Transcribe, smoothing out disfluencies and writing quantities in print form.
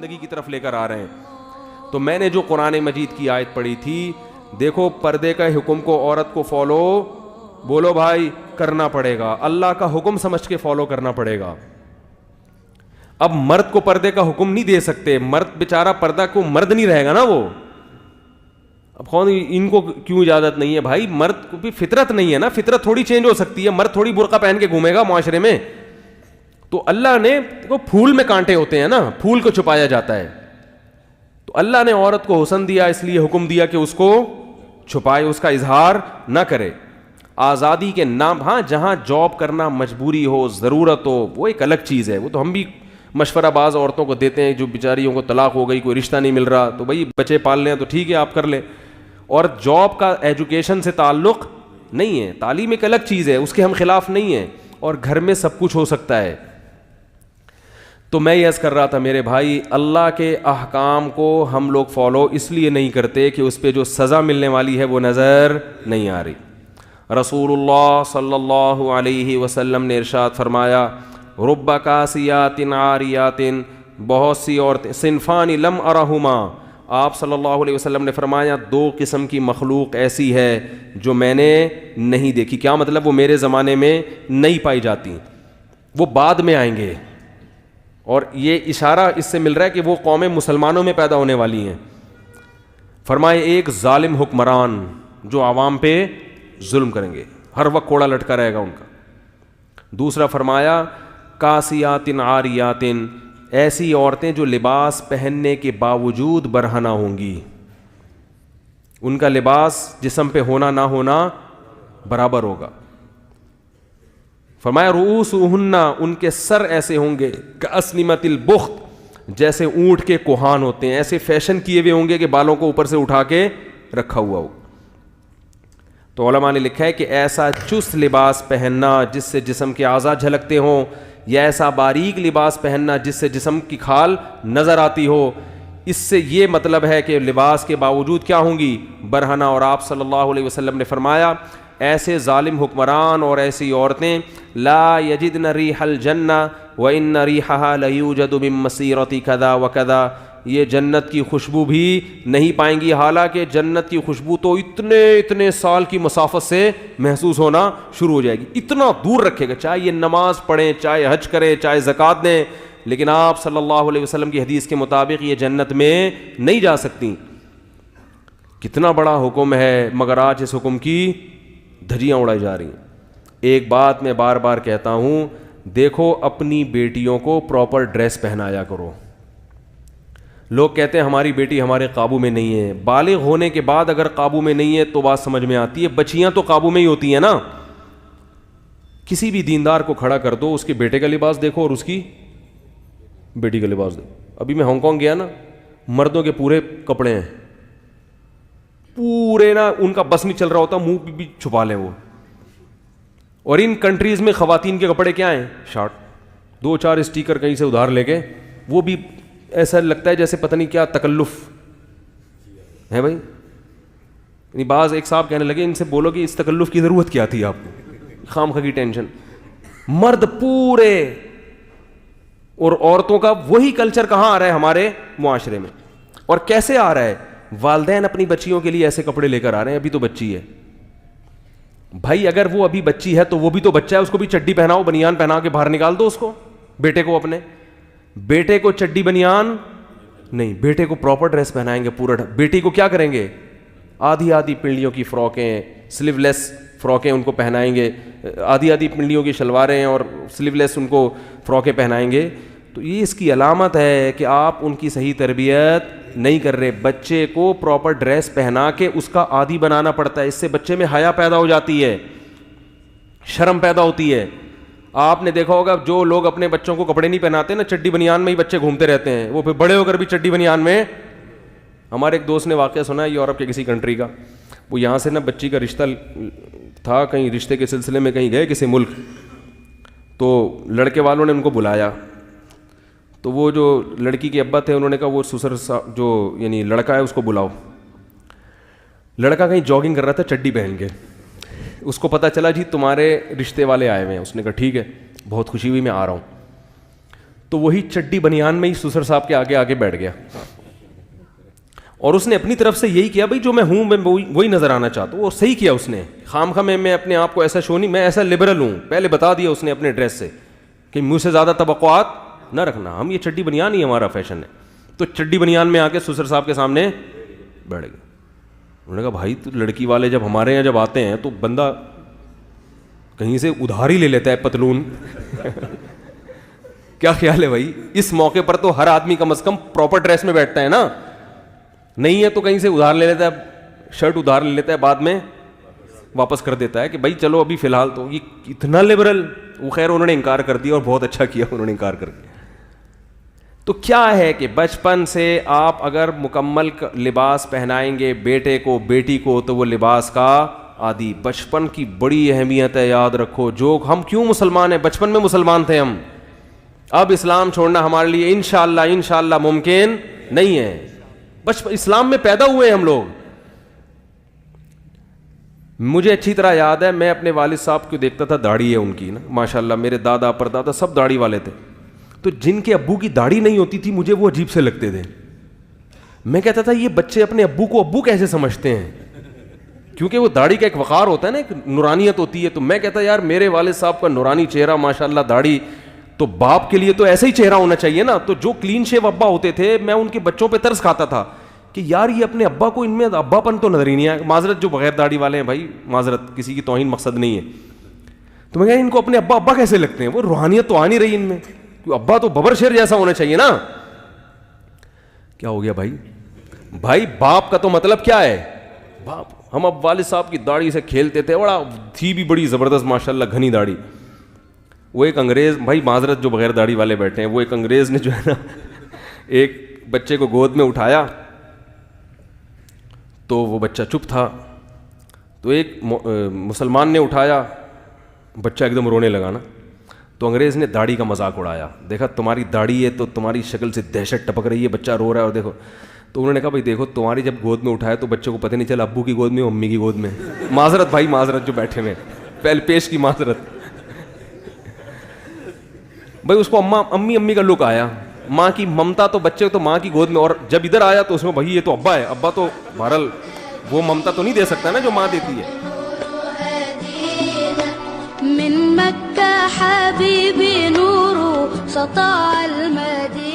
زندگی کی طرف لے کر آ رہے ہیں. تو میں نے جو قرآن مجید کی آیت پڑھی تھی, دیکھو پردے کا حکم کو عورت کو فالو, بولو بھائی, کرنا پڑے گا, اللہ کا حکم سمجھ کے فالو کرنا پڑے گا. اب مرد کو پردے کا حکم نہیں دے سکتے, مرد بیچارہ پردہ کو مرد نہیں رہے گا نا وہ. اب کون ان کو کیوں اجازت نہیں ہے بھائی؟ مرد کو بھی فطرت نہیں ہے نا, فطرت تھوڑی چینج ہو سکتی ہے, مرد تھوڑی برقع پہن کے گھومے گا معاشرے میں. تو اللہ نے وہ پھول میں کانٹے ہوتے ہیں نا, پھول کو چھپایا جاتا ہے. تو اللہ نے عورت کو حسن دیا, اس لیے حکم دیا کہ اس کو چھپائے, اس کا اظہار نہ کرے. آزادی کے نام, ہاں جہاں جاب کرنا مجبوری ہو, ضرورت ہو, وہ ایک الگ چیز ہے. وہ تو ہم بھی مشورہ باز عورتوں کو دیتے ہیں جو بیچاریوں کو طلاق ہو گئی, کوئی رشتہ نہیں مل رہا, تو بھائی بچے پالنے ہیں تو ٹھیک ہے آپ کر لیں. اور جاب کا ایجوکیشن سے تعلق نہیں ہے, تعلیم ایک الگ چیز ہے, اس کے ہم خلاف نہیں ہیں. اور گھر میں سب کچھ ہو سکتا ہے. تو میں یہ عرض کر رہا تھا میرے بھائی, اللہ کے احکام کو ہم لوگ فالو اس لیے نہیں کرتے کہ اس پہ جو سزا ملنے والی ہے وہ نظر نہیں آ رہی. رسول اللہ صلی اللہ علیہ وسلم نے ارشاد فرمایا, رب کاسیات عاریات, بہت سی عورتیں, صنفان لم ارہما, آپ صلی اللہ علیہ وسلم نے فرمایا دو قسم کی مخلوق ایسی ہے جو میں نے نہیں دیکھی. کیا مطلب؟ وہ میرے زمانے میں نہیں پائی جاتی, وہ بعد میں آئیں گے. اور یہ اشارہ اس سے مل رہا ہے کہ وہ قومیں مسلمانوں میں پیدا ہونے والی ہیں. فرمائے ایک ظالم حکمران جو عوام پہ ظلم کریں گے, ہر وقت کوڑا لٹکا رہے گا ان کا. دوسرا فرمایا کاسیات عاریات, ایسی عورتیں جو لباس پہننے کے باوجود برہنہ ہوں گی, ان کا لباس جسم پہ ہونا نہ ہونا برابر ہوگا. فرمایا رؤوسہن, ان کے سر ایسے ہوں گے کاسنمۃ البخت, جیسے اونٹ کے کوہان ہوتے ہیں, ایسے فیشن کیے ہوئے ہوں گے کہ بالوں کو اوپر سے اٹھا کے رکھا ہوا ہو. تو علماء نے لکھا ہے کہ ایسا چست لباس پہننا جس سے جسم کے اعضاء جھلکتے ہوں, یا ایسا باریک لباس پہننا جس سے جسم کی کھال نظر آتی ہو, اس سے یہ مطلب ہے کہ لباس کے باوجود کیا ہوں گی؟ برہنہ. اور آپ صلی اللہ علیہ وسلم نے فرمایا ایسے ظالم حکمران اور ایسی عورتیں لا یجدن ریح الجنہ وان ریحها لیوجد من مسیرۃ کذا وکذا, یہ جنت کی خوشبو بھی نہیں پائیں گی, حالانکہ جنت کی خوشبو تو اتنے سال کی مسافت سے محسوس ہونا شروع ہو جائے گی. اتنا دور رکھے گا, چاہے یہ نماز پڑھیں, چاہے حج کریں, چاہے زکوٰۃ دیں, لیکن آپ صلی اللہ علیہ وسلم کی حدیث کے مطابق یہ جنت میں نہیں جا سکتی. کتنا بڑا حکم ہے, مگر آج اس حکم کی دھجیاں اڑائی جا رہی ہیں. ایک بات میں بار بار کہتا ہوں, دیکھو اپنی بیٹیوں کو پراپر ڈریس پہنایا کرو. لوگ کہتے ہیں ہماری بیٹی ہمارے قابو میں نہیں ہے. بالغ ہونے کے بعد اگر قابو میں نہیں ہے تو بات سمجھ میں آتی ہے, بچیاں تو قابو میں ہی ہوتی ہیں نا. کسی بھی دیندار کو کھڑا کر دو, اس کے بیٹے کا لباس دیکھو اور اس کی بیٹی کا لباس دیکھو. ابھی میں ہانگ کانگ گیا نا, مردوں کے پورے کپڑے ہیں, پورے نا, ان کا بس نہیں چل رہا ہوتا, منہ بھی چھپا لیں وہ. اور ان کنٹریز میں خواتین کے کپڑے کیا ہیں؟ شارٹ, 2-4 اسٹیکر کہیں سے ادھار لے کے, وہ بھی ایسا لگتا ہے جیسے پتہ نہیں کیا تکلف ہے بھائی. یعنی بعض ایک صاحب کہنے لگے ان سے بولو کہ اس تکلف کی ضرورت کیا تھی آپ کو, خام خواہ کی ٹینشن. مرد پورے, اور عورتوں کا وہی کلچر کہاں آ رہا ہے ہمارے معاشرے میں, اور کیسے آ رہا ہے؟ والدین اپنی بچیوں کے لیے ایسے کپڑے لے کر آ رہے ہیں. ابھی تو بچی ہے بھائی, اگر وہ ابھی بچی ہے تو وہ بھی تو بچہ ہے, اس کو بھی چڈی پہناؤ, بنیان پہنا کے باہر نکال دو اس کو, بیٹے کو, اپنے بیٹے کو چڈی بنیان نہیں, بیٹے کو پراپر ڈریس پہنائیں گے پورا. بیٹی کو کیا کریں گے؟ آدھی پنڈلیوں کی فراکیں, سلیو لیس فراکیں ان کو پہنائیں گے, آدھی پنڈلیوں کی شلواریں اور سلیو لیس ان کو فراکیں پہنائیں گے. تو یہ اس کی علامت ہے کہ آپ ان کی صحیح تربیت نہیں کر رہے. بچے کو پراپر ڈریس پہنا کے اس کا عادی بنانا پڑتا ہے. اس سے بچے میں حیا پیدا ہو جاتی ہے, شرم پیدا ہوتی ہے. آپ نے دیکھا ہوگا جو لوگ اپنے بچوں کو کپڑے نہیں پہناتے نا, چڈی بنیان میں ہی بچے گھومتے رہتے ہیں, وہ پھر بڑے ہو کر بھی چڈی بنیان میں. ہمارے ایک دوست نے واقعہ سنا ہے یورپ کے کسی کنٹری کا. وہ یہاں سے نا بچی کا رشتہ تھا, کہیں رشتے کے سلسلے میں کہیں گئے کسی ملک, تو لڑکے والوں نے ان کو بلایا. تو وہ جو لڑکی کے ابا تھے انہوں نے کہا وہ سسر جو یعنی لڑکا ہے اس کو بلاؤ. لڑکا کہیں جاگنگ کر رہا تھا چڈی پہن کے. اس کو پتہ چلا جی تمہارے رشتے والے آئے ہوئے ہیں. اس نے کہا ٹھیک ہے, بہت خوشی ہوئی, میں آ رہا ہوں. تو وہی چڈی بنیان میں ہی سسر صاحب کے آگے آگے بیٹھ گیا, اور اس نے اپنی طرف سے یہی کیا بھائی جو میں ہوں میں وہی نظر آنا چاہتا ہوں. وہ صحیح کیا اس نے, خام خواہ میں اپنے آپ کو ایسا شو نہیں, میں ایسا لبرل ہوں, پہلے بتا دیا اس نے اپنے ڈریس سے کہ مجھ سے زیادہ توقعات نہ رکھنا, ہم یہ چڈی بنیان ہی ہمارا فیشن ہے. تو چڈی بنیان میں آ کے سسر صاحب کے سامنے بیٹھ گئے. انہوں نے کہا بھائی تو لڑکی والے جب ہمارے یہاں جب آتے ہیں تو بندہ کہیں سے ادھار ہی لے لیتا ہے پتلون. کیا خیال ہے بھائی, اس موقع پر تو ہر آدمی کم از کم پراپر ڈریس میں بیٹھتا ہے نا, نہیں ہے تو کہیں سے ادھار لے لیتا ہے, شرٹ ادھار لے لیتا ہے, بعد میں واپس کر دیتا ہے کہ بھائی چلو ابھی فی الحال. تو یہ اتنا لبرل. وہ خیر انہوں نے انکار کر دیا اور بہت اچھا کیا انہوں نے انکار کر دیا. تو کیا ہے کہ بچپن سے آپ اگر مکمل لباس پہنائیں گے بیٹے کو بیٹی کو تو وہ لباس کا عادی. بچپن کی بڑی اہمیت ہے, یاد رکھو. جو ہم کیوں مسلمان ہیں, بچپن میں مسلمان تھے ہم, اب اسلام چھوڑنا ہمارے لیے انشاءاللہ ممکن نہیں ہے. اسلام میں پیدا ہوئے ہم لوگ. مجھے اچھی طرح یاد ہے, میں اپنے والد صاحب کو دیکھتا تھا, داڑھی ہے ان کی نا ماشاءاللہ, میرے دادا پردادا سب داڑھی والے تھے. تو جن کے ابو کی داڑھی نہیں ہوتی تھی مجھے وہ عجیب سے لگتے تھے. میں کہتا تھا یہ بچے اپنے ابو کو ابو کیسے سمجھتے ہیں, کیونکہ وہ داڑھی کا ایک وقار ہوتا ہے نا, ایک نورانیت ہوتی ہے. تو میں کہتا یار میرے والد صاحب کا نورانی چہرہ ماشاءاللہ, داڑھی, تو باپ کے لیے تو ایسا ہی چہرہ ہونا چاہیے نا. تو جو کلین شیو ابا ہوتے تھے میں ان کے بچوں پہ ترس کھاتا تھا کہ یار یہ اپنے ابا کو, ان میں ابا پن تو نظر ہی نہیں آیا. معذرت جو بغیر داڑھی والے ہیں بھائی, معذرت, کسی کی توہین مقصد نہیں ہے. تو میں کہا ان کو اپنے ابا کیسے لگتے ہیں, وہ روحانیت تو آ نہیں رہی ان میں. ابا تو ببر شیر جیسا ہونا چاہیے نا. کیا ہو گیا بھائی باپ کا تو مطلب کیا ہے باپ. ہم اب والد صاحب کی داڑھی سے کھیلتے تھے, بڑا تھی بھی بڑی زبردست ماشاءاللہ گھنی داڑھی. وہ ایک انگریز, بھائی معذرت جو بغیر داڑھی والے بیٹھے ہیں, وہ ایک انگریز نے جو ہے نا ایک بچے کو گود میں اٹھایا تو وہ بچہ چپ تھا. تو ایک مسلمان نے اٹھایا, بچہ ایک دم رونے لگا نا. تو انگریز نے داڑھی کا مذاق اڑایا, دیکھا تمہاری داڑھی ہے تو تمہاری شکل سے دہشت ٹپک رہی ہے, بچہ رو رہا ہے اور دیکھو. تو انہوں نے کہا بھائی دیکھو تمہاری جب گود میں اٹھایا تو بچے کو پتہ نہیں چلا ابو کی گود میں امی کی گود میں. معذرت بھائی معذرت جو بیٹھے ہوئے, پہلے پیش کی معذرت. بھائی اس کو امی کا لک آیا, ماں کی ممتا تو بچے تو ماں کی گود میں, اور جب ادھر آیا تو اس میں بھائی یہ تو ابا ہے, ابا تو بہرحال وہ ممتا تو نہیں دے سکتا نا جو ماں دیتی ہے. من مكة حبيبي نور سطع المدينة.